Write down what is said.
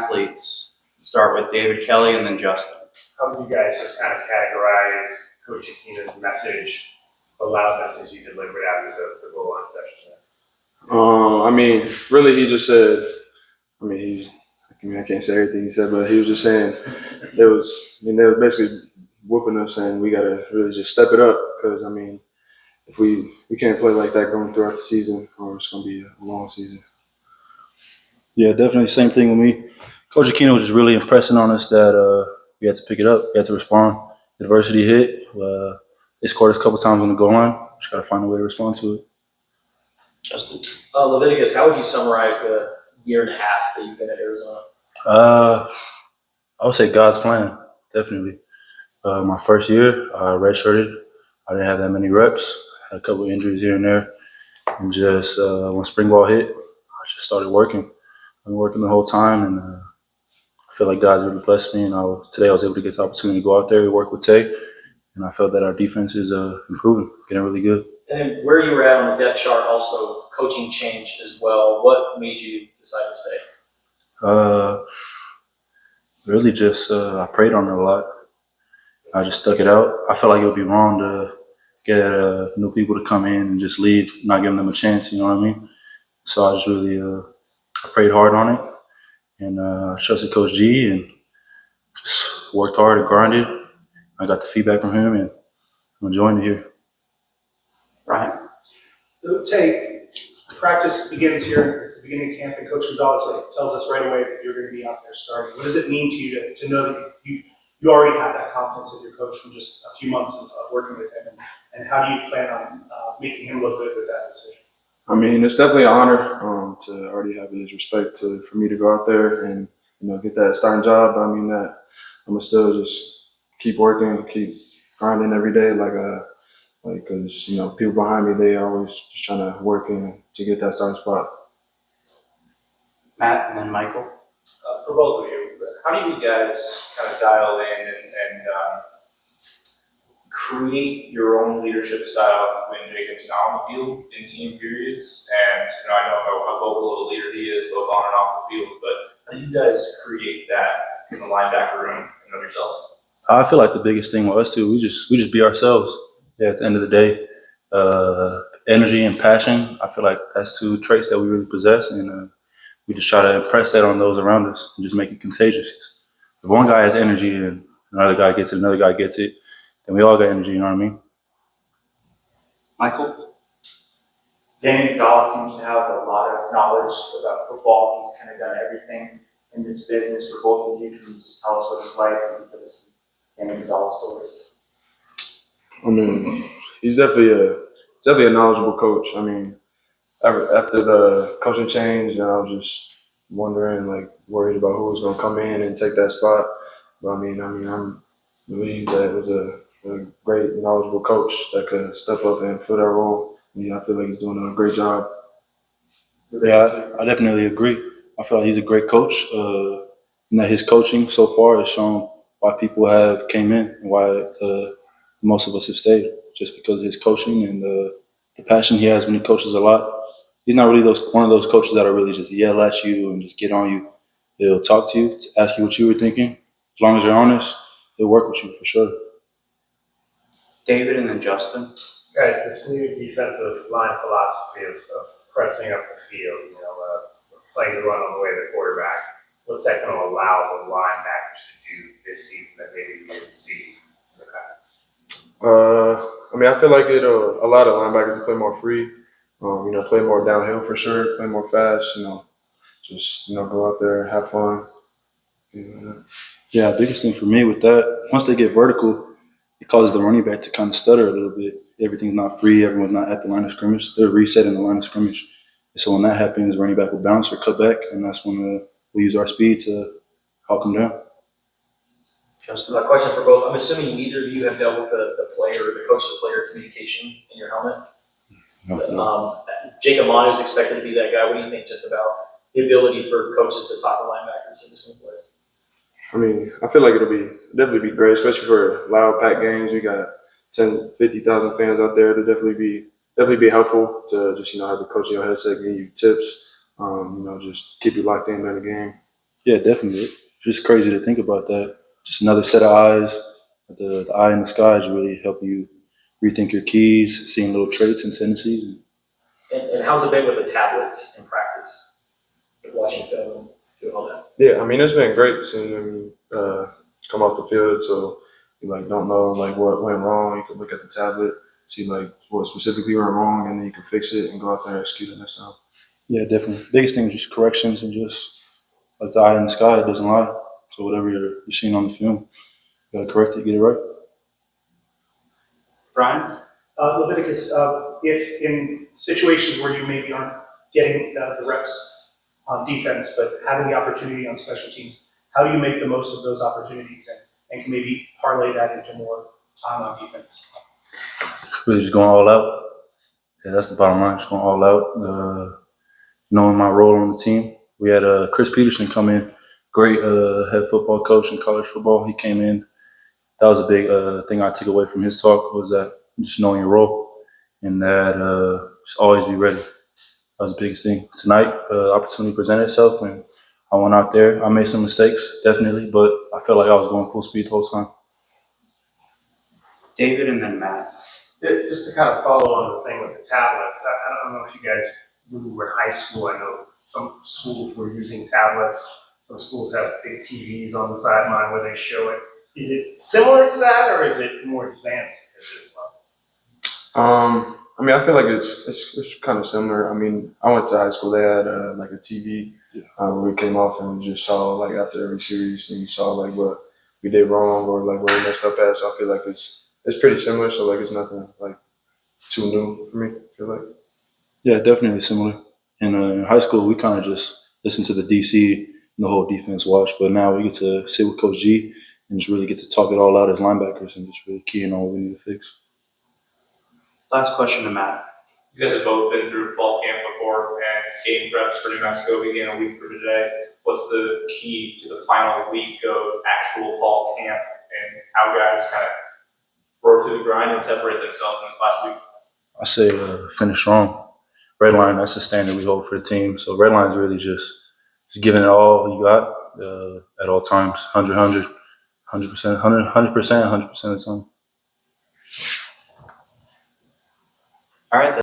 athletes. Start with David Kelly and then Justin. How would you guys just kind of categorize Coach Aquino's message, the loud message he delivered after the goal line session? I mean, really, he just said. I can't say everything he said, but he was just saying they were basically whooping us, and we gotta really just step it up because if we can't play like that going throughout the season, or it's gonna be a long season. Yeah, definitely same thing with me. Coach Aquino was just really impressing on us that we had to pick it up, we had to respond. Adversity hit. They scored us a couple times on the goal line. Just got to find a way to respond to it. Justin. Leviticus, how would you summarize the year and a half that you've been at Arizona? I would say God's plan, definitely. My first year, I redshirted. I didn't have that many reps. Had a couple of injuries here and there. And just when spring ball hit, I just started working. I've been working the whole time, and I feel like God's really blessed me. And today I was able to get the opportunity to go out there and work with Taye. And I felt that our defense is improving, getting really good. And then where you were at on the depth chart, also coaching changed as well. What made you decide to stay? Really just I prayed on it a lot. I just stuck it out. I felt like it would be wrong to get new people to come in and just leave, not giving them a chance, you know what I mean? So I just really I prayed hard on it, and I trusted Coach G and just worked hard and grinded. I got the feedback from him, and I'm enjoying it here. Ryan. Taye, practice begins here at the beginning of camp, and Coach Gonzalez tells us right away that you're going to be out there starting. What does it mean to you to know that you already have that confidence of your coach from just a few months of working with him, and how do you plan on making him look good with that decision? It's definitely an honor to already have his respect for me to go out there and get that starting job. That I'm gonna still just keep working, keep grinding every day, because people behind me, they always just trying to work in to get that starting spot. Matt and then Michael. For both of you, how do you guys kind of dial in and create your own leadership style when Jacob's not on the field in team periods? And I know how vocal of a leader he is, both on and off the field, but how do you guys create that in the linebacker room and of yourselves? I feel like the biggest thing with us too, we just be ourselves. Yeah, at the end of the day, energy and passion. I feel like that's two traits that we really possess, and we just try to impress that on those around us and just make it contagious. If one guy has energy and another guy gets it, then we all got energy. You know what I mean? Michael. Danny Gonzalez seems to have a lot of knowledge about football. He's kind of done everything in this business for both of you. Can you just tell us what it's like and give us some Danny Gonzalez stories? He's definitely a knowledgeable coach. After the coaching change, I was just wondering, worried about who was going to come in and take that spot. But I believe that it was a great, knowledgeable coach that could step up and fill that role. Yeah, I feel like he's doing a great job. Yeah, I definitely agree. I feel like he's a great coach. And that his coaching so far has shown why people have came in and why most of us have stayed, just because of his coaching and the passion he has when he coaches a lot. He's not really one of those coaches that'll really just yell at you and just get on you. He'll talk to you, to ask you what you were thinking. As long as you're honest, he'll work with you for sure. David and then Justin. Guys, this new defensive line philosophy of pressing up the field, playing the run on the way to the quarterback, what's that going to allow the linebackers to do this season that maybe we didn't see in the past? I feel like it'll allow the linebackers to play more free, play more downhill for sure, play more fast, just go out there, have fun. Yeah, biggest thing for me with that, once they get vertical, it causes the running back to kind of stutter a little bit. Everything's not free. Everyone's not at the line of scrimmage. They're resetting the line of scrimmage. And so when that happens, running back will bounce or cut back, and that's when we use our speed to hawk them down. Justin, a question for both. I'm assuming neither of you have dealt with the coach-to-player communication in your helmet. No. Jacob Manu is expected to be that guy. What do you think just about the ability for coaches to talk to linebackers in this new place? I feel like it'll definitely be great, especially for loud packed games. We got 10, 50,000 fans out there. It'll definitely be helpful to just have the coach in your headset giving you tips. Just keep you locked in during the game. Yeah, definitely. It's just crazy to think about that. Just another set of eyes. The eye in the sky is really help you rethink your keys, seeing little traits and tendencies. And how's it been with the tablets in practice? Watching film, doing all that. Yeah, I mean it's been great seeing him come off the field. So you like don't know like what went wrong. You can look at the tablet, see like what specifically went wrong, and then you can fix it and go out there and execute it next time. Yeah, definitely. Biggest thing is just corrections and just like the eye in the sky, it doesn't lie. So whatever you're seeing on the film, you gotta correct it, get it right. Brian? Leviticus, if in situations where you maybe aren't getting the reps on defense, but having the opportunity on special teams, how do you make the most of those opportunities and can maybe parlay that into more time on defense? Really just going all out. Yeah, that's the bottom line. Just going all out. Knowing my role on the team. We had Chris Peterson come in, great head football coach in college football. He came in. That was a big thing I took away from his talk was that just knowing your role and that just always be ready. That was the biggest thing. Tonight, opportunity presented itself and I went out there. I made some mistakes, definitely, but I felt like I was going full speed the whole time. David and then Matt. Just to kind of follow on the thing with the tablets, I don't know if you guys, when we were in high school, I know some schools were using tablets. Some schools have big TVs on the sideline where they show it. Is it similar to that, or is it more advanced at this level? I mean, I feel like it's kind of similar. I mean, I went to high school. They had like a TV where we came off and we just saw like after every series and you saw like what we did wrong or like where we messed up at. So I feel like it's pretty similar. So like it's nothing like too new for me. I feel like. Yeah, definitely similar. In high school, we kind of just listened to the DC and the whole defense watch, but now we get to sit with Coach G and just really get to talk it all out as linebackers and just really key in on what we need to fix. Last question to Matt. You guys have both been through fall camp before, and game preps for New Mexico begin a week from today. What's the key to the final week of actual fall camp, and how guys kind of roar through the grind and separate themselves in this last week? I say finish strong. Red line, that's the standard we hold for the team. So red line is really just giving it all you got at all times, 100%, 100% of the time. All right.